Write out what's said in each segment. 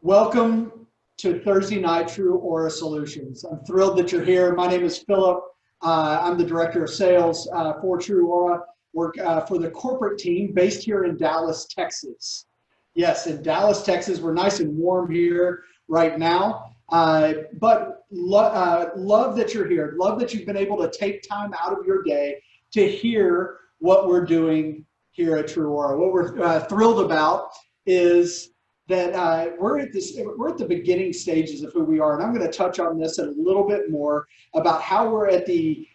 Welcome to Thursday night TrūAura Solutions. I'm thrilled that you're here. My name is Phillip. I'm the Director of Sales for TrūAura. Work for the corporate team based here in Dallas, Texas. Yes, in Dallas, Texas. We're nice and warm here right now. But love that you're here. Love that you've been able to take time out of your day to hear what we're doing here at TrūAura. What we're thrilled about is that we're at the beginning stages of who we are, and I'm going to touch on this a little bit more about how we're at the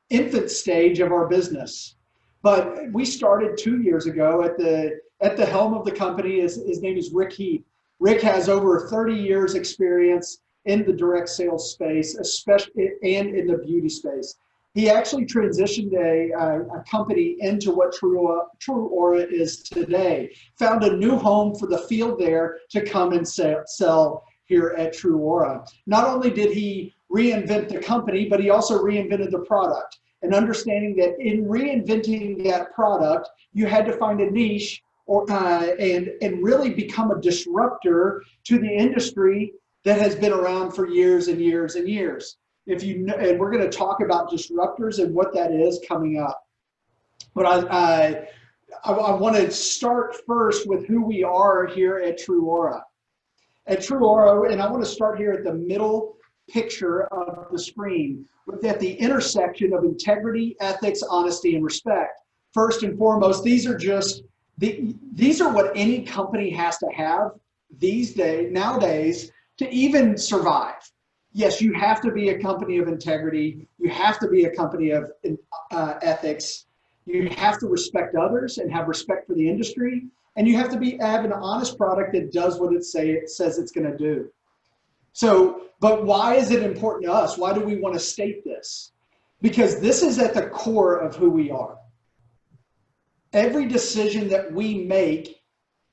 infant stage of our business. But we started 2 years ago at the helm of the company. His name is Rick Heath. Rick has over 30 years experience in the direct sales space, especially and in the beauty space. He actually transitioned a company into what TrūAura is today. Found a new home for the field there to come and sell here at TrūAura. Not only did he reinvent the company, but he also reinvented the product. And understanding that in reinventing that product, you had to find a niche and really become a disruptor to the industry that has been around for years and years and years. And we're going to talk about disruptors and what that is coming up. But I want to start first with who we are here at TrūAura. At TrūAura, and I want to start here at the middle picture of the screen, at the intersection of integrity, ethics, honesty, and respect. First and foremost, these are what any company has to have nowadays to even survive. Yes, you have to be a company of integrity. You have to be a company of ethics. You have to respect others and have respect for the industry. And you have to have an honest product that does what it says it's going to do. So, but why is it important to us? Why do we want to state this? Because this is at the core of who we are. Every decision that we make,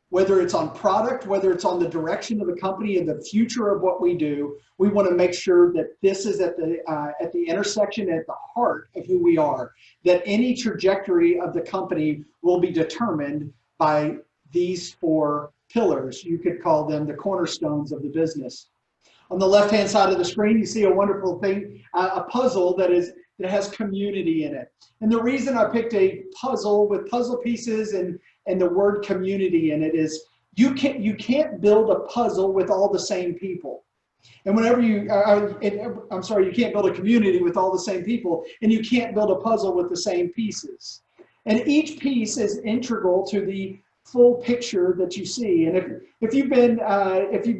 whether it's on product, whether it's on the direction of the company and the future of what we do, we want to make sure that this is at the intersection, at the heart of who we are, that any trajectory of the company will be determined by these four pillars. You could call them the cornerstones of the business. On the left-hand side of the screen, you see a wonderful thing, a puzzle that has community in it. And the reason I picked a puzzle with puzzle pieces and the word community in it is you can't build a puzzle with all the same people. And whenever you can't build a community with all the same people, and you can't build a puzzle with the same pieces. And each piece is integral to the full picture that you see. And if you've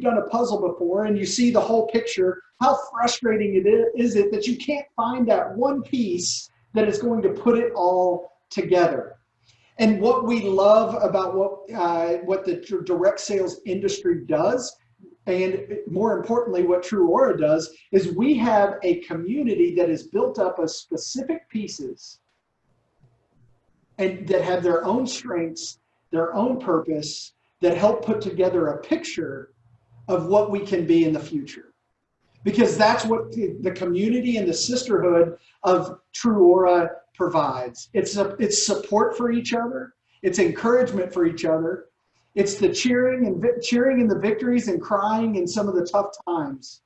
done a puzzle before and you see the whole picture, how frustrating is it that you can't find that one piece that is going to put it all together. And what we love about what the direct sales industry does, and more importantly, what TrūAura does, is we have a community that is built up of specific pieces and that have their own strengths, their own purpose, that help put together a picture of what we can be in the future. Because that's what the community and the sisterhood of TrūAura provides. It's support for each other. It's encouragement for each other. It's the cheering in the victories and crying in some of the tough times.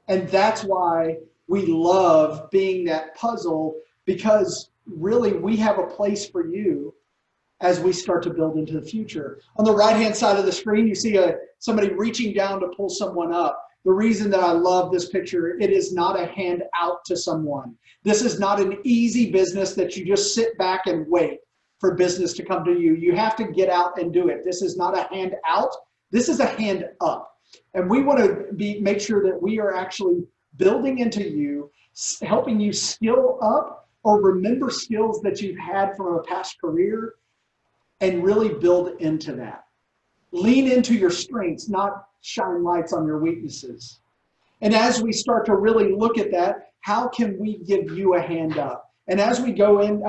And that's why we love being that puzzle, because really we have a place for you as we start to build into the future. On the right-hand side of the screen, you see somebody reaching down to pull someone up. The reason that I love this picture, it is not a hand out to someone. This is not an easy business that you just sit back and wait for business to come to you. You have to get out and do it. This is not a hand out. This is a hand up. And we want to make sure that we are actually building into you, helping you skill up or remember skills that you've had from a past career and really build into that. Lean into your strengths, not shine lights on your weaknesses. And as we start to really look at that, how can we give you a hand up? And as we go in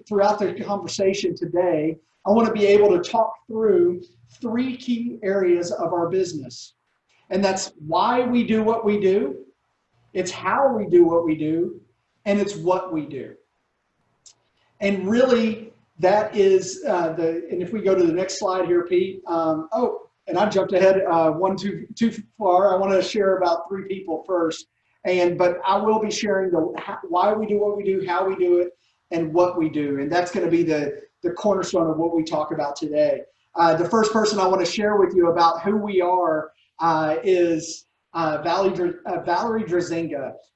throughout the conversation today, I want to be able to talk through 3 key areas of our business. And that's why we do what we do, it's how we do what we do, and it's what we do. And really, that is and if we go to the next slide here, Pete. Oh, and I jumped ahead one too far. I want to share about 3 people first, but I will be sharing why we do what we do, how we do it, and what we do, and that's going to be the cornerstone of what we talk about today. The first person I want to share with you about who we are is Valerie Drew,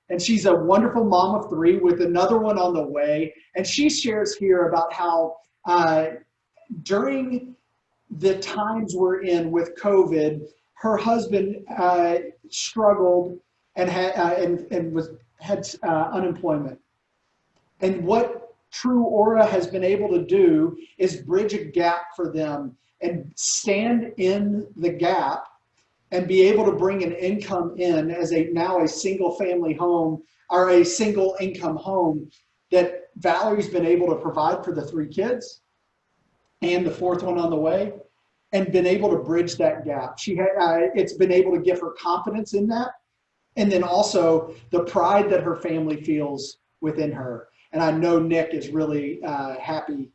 and she's a wonderful mom of 3 with another one on the way. And she shares here about how during the times we're in with COVID, her husband struggled and had unemployment. And what TrūAura has been able to do is bridge a gap for them and stand in the gap and be able to bring an income in as now a single family home or a single income home that Valerie's been able to provide for the 3 kids and the 4th one on the way, and been able to bridge that gap. It's been able to give her confidence in that, and then also the pride that her family feels within her. And I know Nick is really happy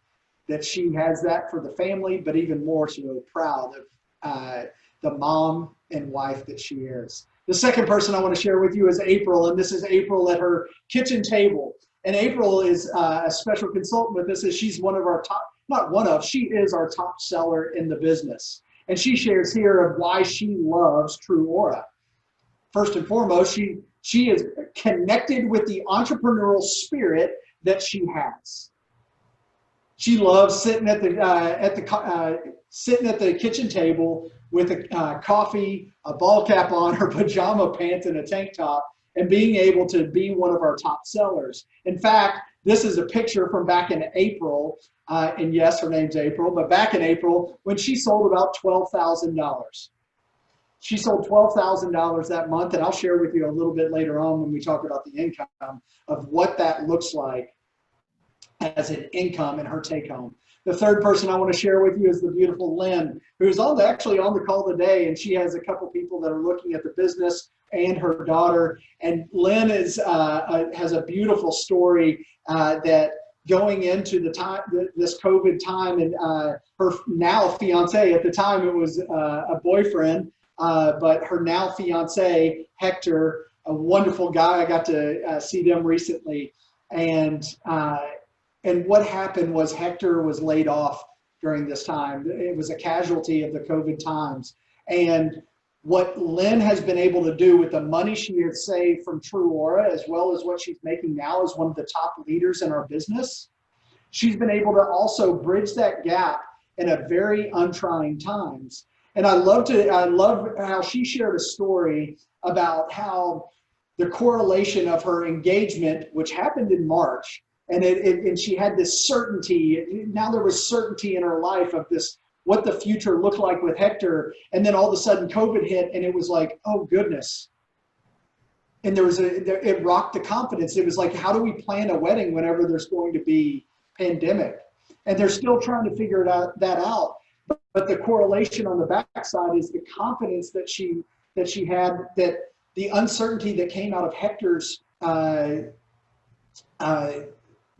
that she has that for the family, but even more so proud of the mom and wife that she is. The second person I want to share with you is April, and this is April at her kitchen table. And April is a special consultant with us, as she's one of our top, she is our top seller in the business. And she shares here of why she loves TrūAura. First and foremost, she is connected with the entrepreneurial spirit that she has. She loves sitting at the kitchen table with a coffee, a ball cap on, her pajama pants, and a tank top, and being able to be one of our top sellers. In fact, this is a picture from back in April, and yes, her name's April, but back in April when she sold about $12,000. She sold $12,000 that month, and I'll share with you a little bit later on when we talk about the income of what that looks like as an income in her take home. The third person I want to share with you is the beautiful Lynn, who's actually on the call today, and she has a couple people that are looking at the business and her daughter. And Lynn has a beautiful story that going into this COVID time, and her now fiance, at the time it was a boyfriend, but her now fiance, Hector, a wonderful guy. I got to see them recently. And what happened was Hector was laid off during this time. It was a casualty of the COVID times. And what Lynn has been able to do with the money she has saved from TrūAura, as well as what she's making now as one of the top leaders in our business, she's been able to also bridge that gap in a very untrying times. And I love how she shared a story about how the correlation of her engagement, which happened in March, and she had this certainty. Now there was certainty in her life of this, what the future looked like with Hector. And then all of a sudden COVID hit, and it was like, oh goodness. And it rocked the confidence. It was like, how do we plan a wedding whenever there's going to be pandemic? And they're still trying to figure that out. But the correlation on the backside is the confidence that she had, that the uncertainty that came out of Hector's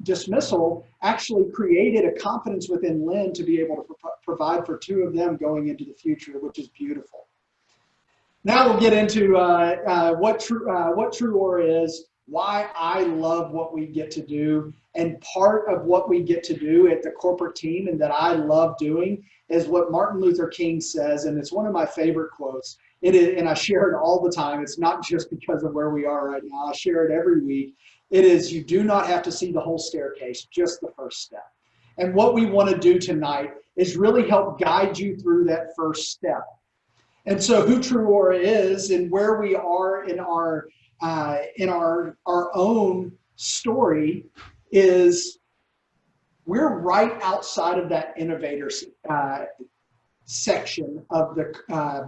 dismissal actually created a confidence within Lynn to be able to provide for 2 of them going into the future, which is beautiful. Now we'll get into what TrūAura is, why I love what we get to do, and part of what we get to do at the corporate team and that I love doing is what Martin Luther King says, and it's one of my favorite quotes. It is, and I share it all the time. It's not just because of where we are right now. I share it every week. It is, you do not have to see the whole staircase, just the first step. And what we want to do tonight is really help guide you through that first step. And so who TrūAura is and where we are in our own story is we're right outside of that innovator section of the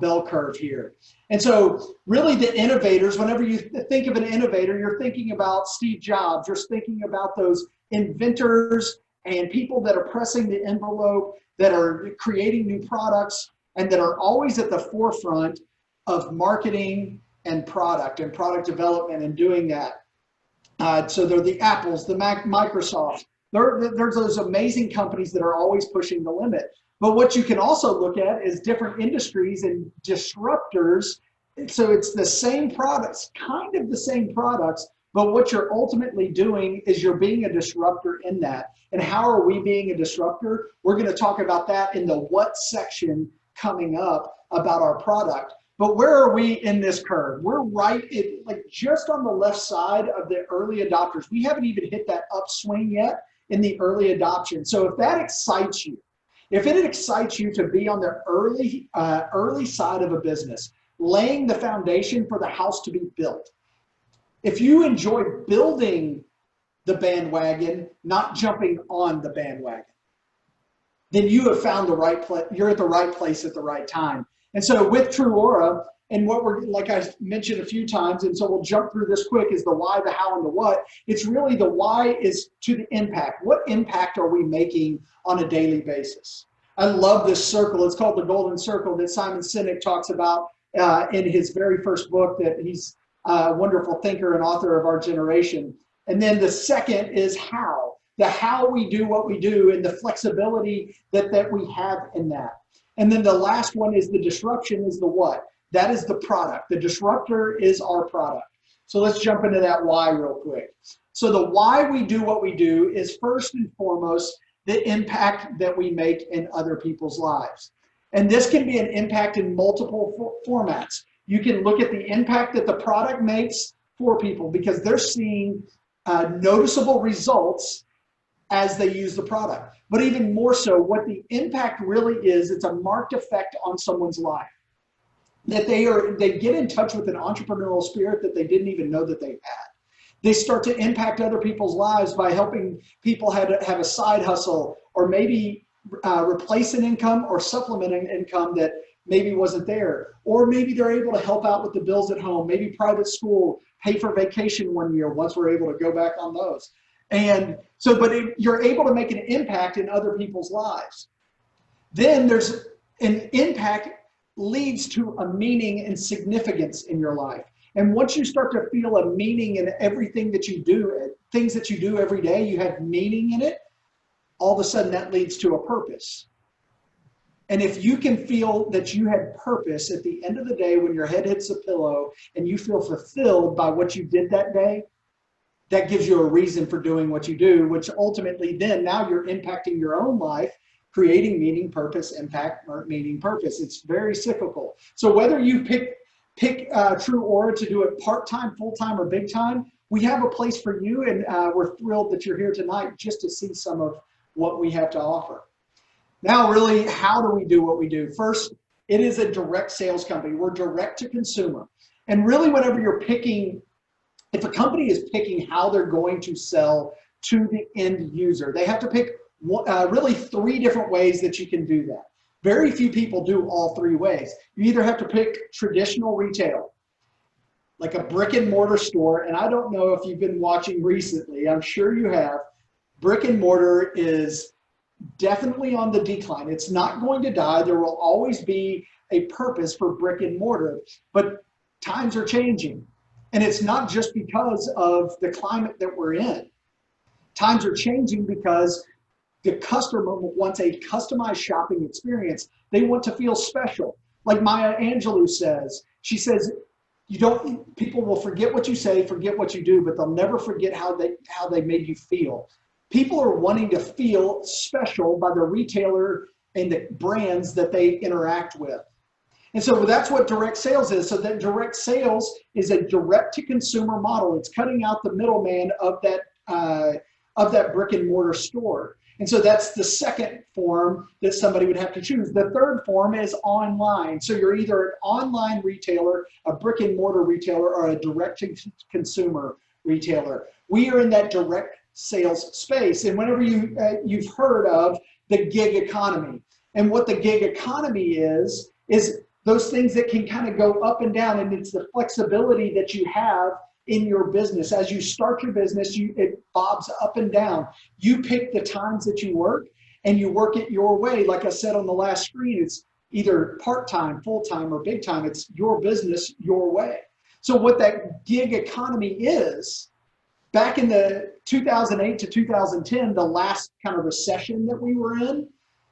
bell curve here. And so really the innovators, whenever you think of an innovator, you're thinking about Steve Jobs, you're thinking about those inventors and people that are pressing the envelope, that are creating new products, and that are always at the forefront of marketing and product development and doing that. So they're the Apples, the Microsofts, There's those amazing companies that are always pushing the limit. But what you can also look at is different industries and disruptors. So it's the same products, kind of the same products, but what you're ultimately doing is you're being a disruptor in that. And how are we being a disruptor? We're going to talk about that in the what section coming up about our product. But where are we in this curve? We're right at, like, just on the left side of the early adopters. We haven't even hit that upswing yet in the early adoption. So if that excites you, if it excites you to be on the early side of a business, laying the foundation for the house to be built, if you enjoy building the bandwagon, not jumping on the bandwagon, then you have found the right place. You're at the right place at the right time. And so with TrūAura, and what we're, like I mentioned a few times, and so we'll jump through this quick, is the why, the how, and the what. It's really the why is to the impact. What impact are we making on a daily basis? I love this circle. It's called the Golden Circle that Simon Sinek talks about in his very first book, that he's a wonderful thinker and author of our generation. And then the second is how. The how we do what we do and the flexibility that we have in that. And then the last one is the disruption, is the what. That is the product. The disruptor is our product. So let's jump into that why real quick. So the why we do what we do is first and foremost the impact that we make in other people's lives. And this can be an impact in multiple formats. You can look at the impact that the product makes for people because they're seeing noticeable results as they use the product. But even more so, what the impact really is, it's a marked effect on someone's life. That they get in touch with an entrepreneurial spirit that they didn't even know that they had. They start to impact other people's lives by helping people have a side hustle, or maybe replace an income or supplement an income that maybe wasn't there. Or maybe they're able to help out with the bills at home, maybe private school, pay for vacation one year once we're able to go back on those. And so, you're able to make an impact in other people's lives. Then there's an impact leads to a meaning and significance in your life. And once you start to feel a meaning in everything that you do, things that you do every day, you have meaning in it, all of a sudden that leads to a purpose. And if you can feel that you had purpose at the end of the day when your head hits the pillow and you feel fulfilled by what you did that day, that gives you a reason for doing what you do, which ultimately then now you're impacting your own life, creating meaning, purpose, impact, or meaning, purpose. It's very cyclical. So whether you pick TrūAura to do it part-time, full-time, or big time, we have a place for you, and we're thrilled that you're here tonight just to see some of what we have to offer. Now, really, how do we do what we do? First, it is a direct sales company. We're direct to consumer. And really, whenever you're picking, if a company is picking how they're going to sell to the end user, they have to pick really 3 different ways that you can do that. Very few people do all 3 ways. You either have to pick traditional retail, like a brick and mortar store. And I don't know if you've been watching recently, I'm sure you have. Brick and mortar is definitely on the decline. It's not going to die. There will always be a purpose for brick and mortar, but times are changing. And it's not just because of the climate that we're in. Times are changing because the customer wants a customized shopping experience. They want to feel special. Like Maya Angelou says, she says, people will forget what you say, forget what you do, but they'll never forget how they made you feel. People are wanting to feel special by the retailer and the brands that they interact with. And so that's what direct sales is. So that direct sales is a direct to consumer model. It's cutting out the middleman of that brick and mortar store. And so that's the second form that somebody would have to choose. The third form is online. So you're either an online retailer, a brick and mortar retailer, or a direct to consumer retailer. We are in that direct sales space. And whenever you've heard of the gig economy, and what the gig economy is those things that can kind of go up and down, and it's the flexibility that you have in your business. As you start your business, it bobs up and down. You pick the times that you work, and you work it your way. Like I said on the last screen, it's either part-time, full-time, or big time. It's your business, your way. So what that gig economy is back in the 2008 to 2010, the last kind of recession that we were in,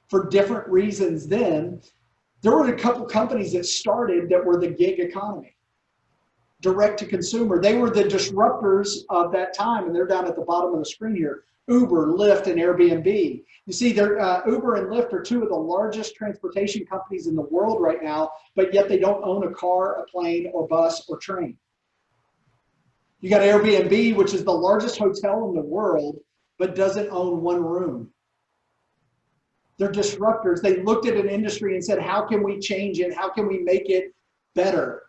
for different reasons then, there were a couple companies that started that were the gig economy, direct to consumer. They were the disruptors of that time, and they're down at the bottom of the screen here. Uber, Lyft, and Airbnb. You see, Uber and Lyft are two of the largest transportation companies in the world right now, but yet they don't own a car, a plane, or bus, or train. You got Airbnb, which is the largest hotel in the world, but doesn't own one room. They're disruptors. They looked at an industry and said, how can we change it? How can we make it better?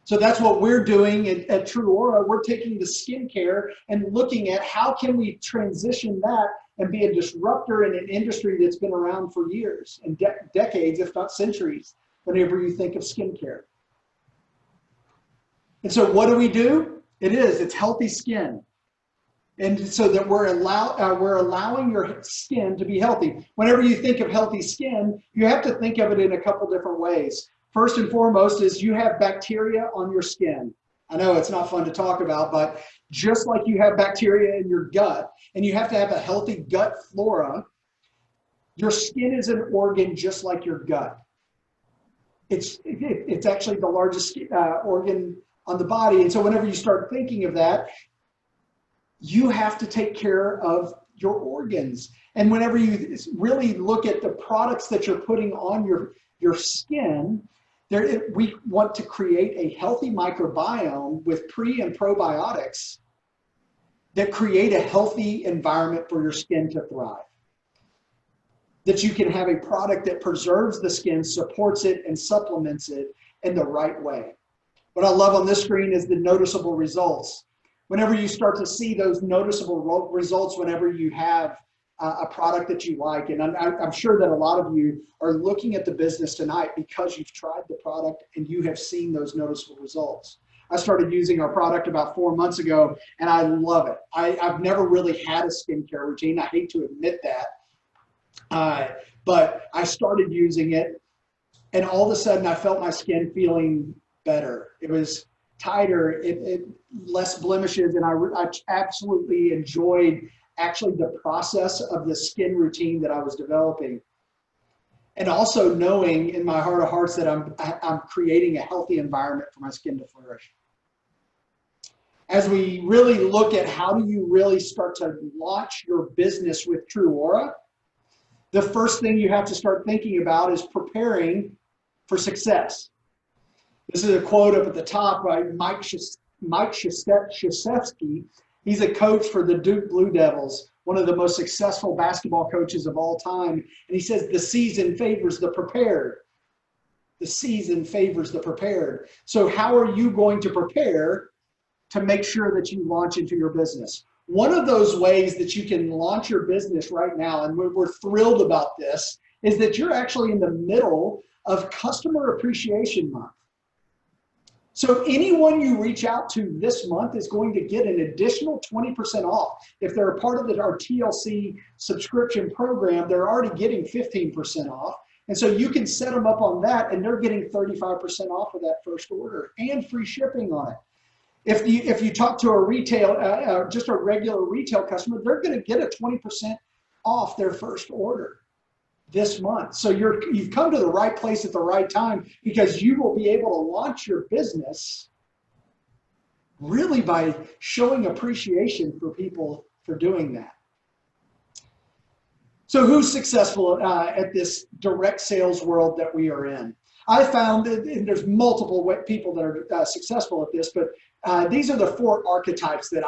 So that's what we're doing at TrūAura. We're taking the skincare and looking at how can we transition that and be a disruptor in an industry that's been around for years and decades, if not centuries, whenever you think of skincare. And so what do? It's healthy skin. And so that we're allowing your skin to be healthy. Whenever you think of healthy skin, you have to think of it in a couple different ways. First and foremost is you have bacteria on your skin. I know it's not fun to talk about, but just like you have bacteria in your gut, and you have to have a healthy gut flora, your skin is an organ just like your gut. It's actually the largest organ on the body. And so whenever you start thinking of that, you have to take care of your organs. And whenever you really look at the products that you're putting on your skin, we want to create a healthy microbiome with pre and probiotics that create a healthy environment for your skin to thrive. That you can have a product that preserves the skin, supports it, and supplements it in the right way. What I love on this screen is the noticeable results. Whenever you start to see those noticeable results, whenever you have a product that you like, and I'm sure that a lot of you are looking at the business tonight because you've tried the product and you have seen those noticeable results. I started using our product about 4 months ago, and I love it. I've never really had a skincare routine. I hate to admit that, but I started using it, and all of a sudden I felt my skin feeling better. It was tighter, less blemishes, and I absolutely enjoyed actually the process of the skin routine that I was developing. And also knowing in my heart of hearts that I'm creating a healthy environment for my skin to flourish. As we really look at how do you really start to launch your business with TrūAura, the first thing you have to start thinking about is preparing for success. This is a quote up at the top by Mike Krzyzewski. He's a coach for the Duke Blue Devils, one of the most successful basketball coaches of all time. And he says, the season favors the prepared. The season favors the prepared. So how are you going to prepare to make sure that you launch into your business? One of those ways that you can launch your business right now, and we're thrilled about this, is that you're actually in the middle of Customer Appreciation Month. So anyone you reach out to this month is going to get an additional 20% off. If they're a part of our TLC subscription program, they're already getting 15% off. And so you can set them up on that, and they're getting 35% off of that first order and free shipping on it. If you talk to a retail, just a regular retail customer, they're going to get a 20% off their first order this month. So you've come to the right place at the right time, because you will be able to launch your business really by showing appreciation for people for doing that. So who's successful at this direct sales world that we are in? I found that, and there's multiple people that are successful at this, but these are the 4 archetypes that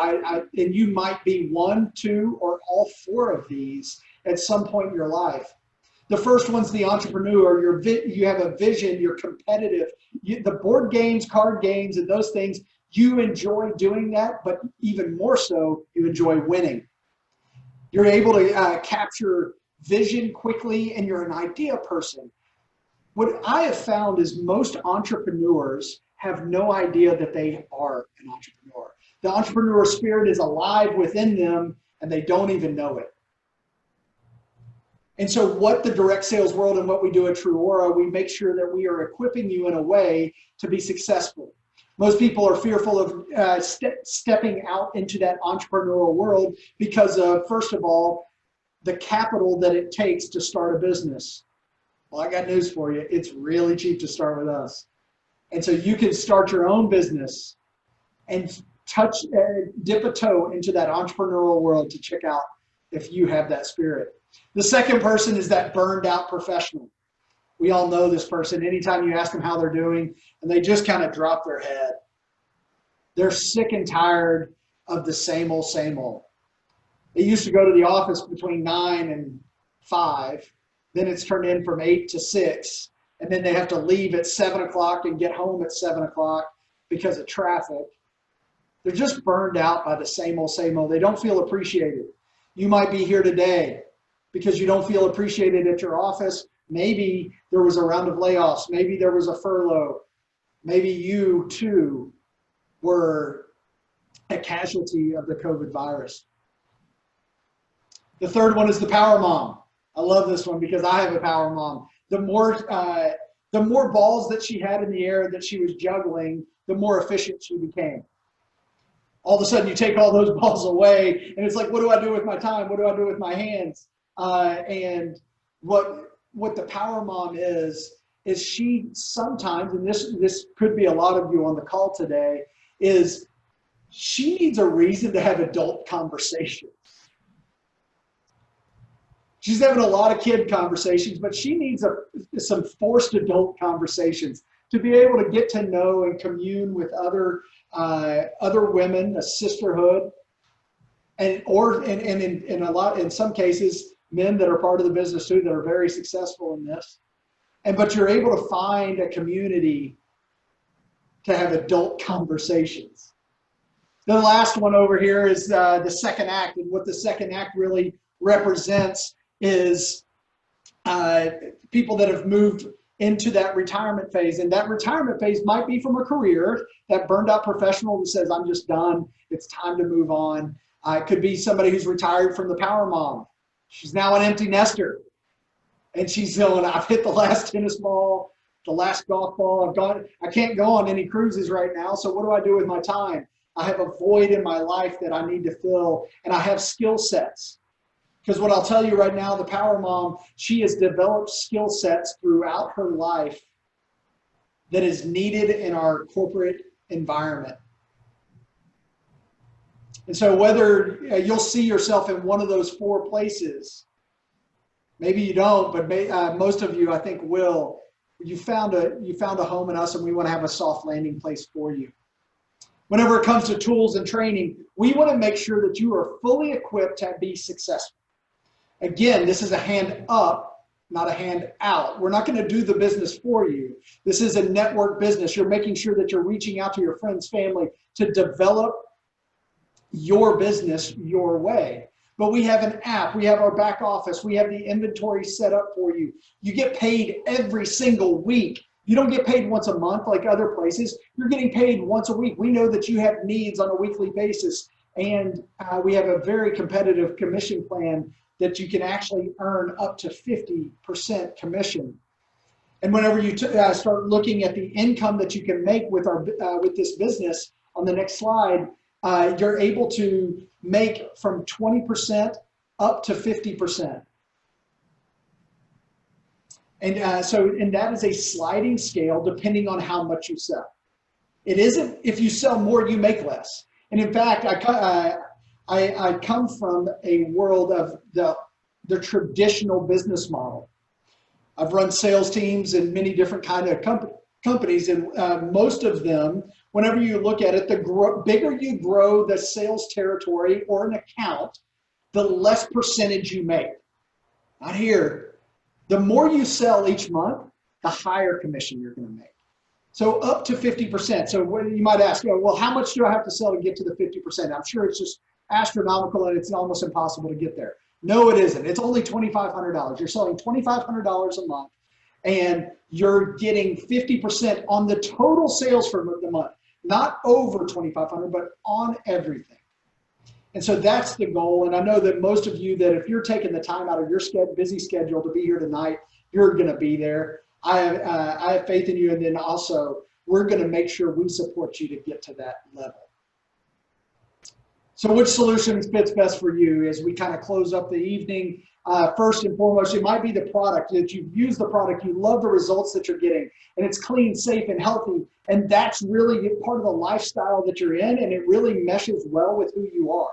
and you might be 1, 2, or all 4 of these at some point in your life. The first one's the entrepreneur. You have a vision, you're competitive. The board games, card games, and those things, you enjoy doing that, but even more so, you enjoy winning. You're able to capture vision quickly, and you're an idea person. What I have found is most entrepreneurs have no idea that they are an entrepreneur. The entrepreneur spirit is alive within them, and they don't even know it. And so what the direct sales world and what we do at TrūAura, we make sure that we are equipping you in a way to be successful. Most people are fearful of stepping out into that entrepreneurial world because of, first of all, the capital that it takes to start a business. Well, I got news for you. It's really cheap to start with us. And so you can start your own business and dip a toe into that entrepreneurial world to check out if you have that spirit. The second person is that burned out professional. We all know this person. Anytime you ask them how they're doing, and they just kind of drop their head. They're sick and tired of the same old, same old. They used to go to the office between 9 and 5. Then it's turned in from 8 to 6. And then they have to leave at 7 o'clock and get home at 7 o'clock because of traffic. They're just burned out by the same old, same old. They don't feel appreciated. You might be here today because you don't feel appreciated at your office. Maybe there was a round of layoffs. Maybe there was a furlough. Maybe you too were a casualty of the COVID virus. The third one is the power mom. I love this one because I have a power mom. The more balls that she had in the air that she was juggling, the more efficient she became. All of a sudden you take all those balls away and it's like, what do I do with my time? What do I do with my hands? And what the power mom is she sometimes, and this could be a lot of you on the call today, is she needs a reason to have adult conversations. She's having a lot of kid conversations, but she needs some forced adult conversations to be able to get to know and commune with other women, a sisterhood, and in some cases, men that are part of the business too that are very successful in this. But you're able to find a community to have adult conversations. The last one over here is the second act, and what the second act really represents is people that have moved into that retirement phase. And that retirement phase might be from a career, that burned out professional that says, I'm just done, it's time to move on. It could be somebody who's retired from the power mom. She's now an empty nester. And she's going, I've hit the last tennis ball, the last golf ball. I can't go on any cruises right now. So what do I do with my time? I have a void in my life that I need to fill, and I have skill sets. Because what I'll tell you right now, the power mom, she has developed skill sets throughout her life that is needed in our corporate environment. And so whether you'll see yourself in one of those 4 places, maybe you don't, but most of you, I think, will. You found a home in us, and we want to have a soft landing place for you. Whenever it comes to tools and training, we want to make sure that you are fully equipped to be successful. Again, this is a hand up, not a hand out. We're not going to do the business for you. This is a network business. You're making sure that you're reaching out to your friends, family to develop your business your way. But we have an app, we have our back office, we have the inventory set up for you. You get paid every single week. You don't get paid once a month like other places. You're getting paid once a week. We know that you have needs on a weekly basis, and we have a very competitive commission plan that you can actually earn up to 50% commission. And whenever you start looking at the income that you can make with this business, on the next slide, you're able to make from 20% up to 50%. And that is a sliding scale depending on how much you sell. It isn't if you sell more, you make less. And in fact, I come from a world of the traditional business model. I've run sales teams in many different kind of companies, and most of them, whenever you look at it, the bigger you grow the sales territory or an account, the less percentage you make. Not here. The more you sell each month, the higher commission you're going to make. So up to 50%. So you might ask, well, how much do I have to sell to get to the 50%? I'm sure it's just astronomical and it's almost impossible to get there. No, it isn't. It's only $2,500. You're selling $2,500 a month, and you're getting 50% on the total sales for the month. Not over $2,500, but on everything. And so that's the goal. And I know that most of you, that if you're taking the time out of your busy schedule to be here tonight, you're going to be there. I have faith in you. And then also, we're going to make sure we support you to get to that level. So which solution fits best for you as we kind of close up the evening? First and foremost, it might be the product that you've used the product, you love the results that you're getting, and it's clean, safe, and healthy. And that's really part of the lifestyle that you're in, and it really meshes well with who you are.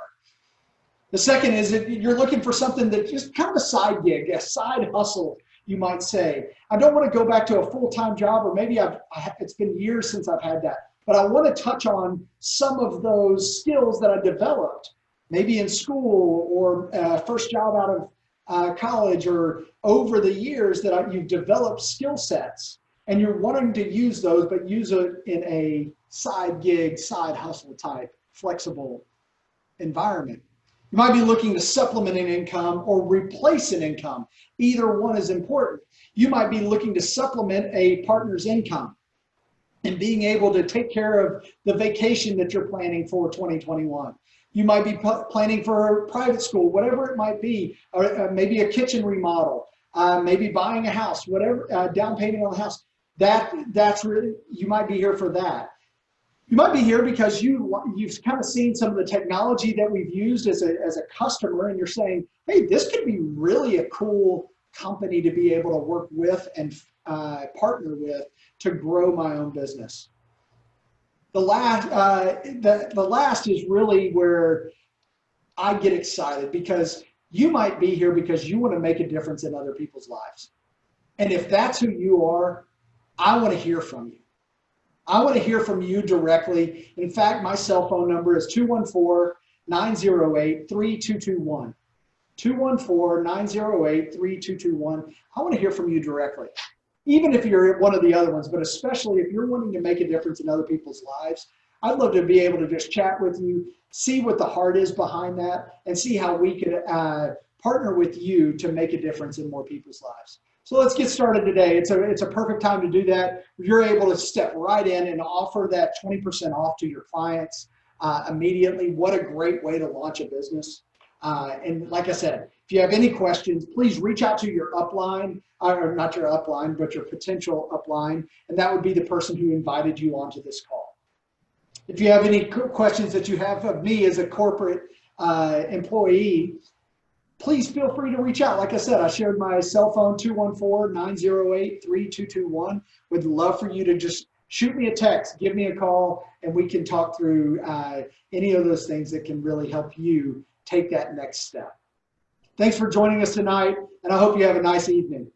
The second is that you're looking for something that's just kind of a side gig, a side hustle, you might say. I don't want to go back to a full-time job, or maybe it's been years since I've had that. But I want to touch on some of those skills that I developed, maybe in school or first job out of college, or over the years that you've developed skill sets, and you're wanting to use those, but use it in a side gig, side hustle type, flexible environment. You might be looking to supplement an income or replace an income. Either one is important. You might be looking to supplement a partner's income and being able to take care of the vacation that you're planning for 2021. You might be planning for private school, whatever it might be, or maybe a kitchen remodel, maybe buying a house, whatever, down payment on the house. That's really, you might be here for that. You might be here because you've kind of seen some of the technology that we've used as a customer, and you're saying, hey, this could be really a cool company to be able to work with and partner with to grow my own business. The last is really where I get excited, because you might be here because you want to make a difference in other people's lives. And if that's who you are, I want to hear from you. I want to hear from you directly. In fact, my cell phone number is 214-908-3221. 214-908-3221. I want to hear from you directly. Even if you're one of the other ones, but especially if you're wanting to make a difference in other people's lives, I'd love to be able to just chat with you, see what the heart is behind that, and see how we could partner with you to make a difference in more people's lives. So let's get started today. It's a perfect time to do that. You're able to step right in and offer that 20% off to your clients immediately. What a great way to launch a business. And like I said, if you have any questions, please reach out to your upline, or not your upline, but your potential upline, and that would be the person who invited you onto this call. If you have any questions that you have of me as a corporate employee, please feel free to reach out. Like I said, I shared my cell phone, 214-908-3221. Would love for you to just shoot me a text, give me a call, and we can talk through any of those things that can really help you take that next step. Thanks for joining us tonight, and I hope you have a nice evening.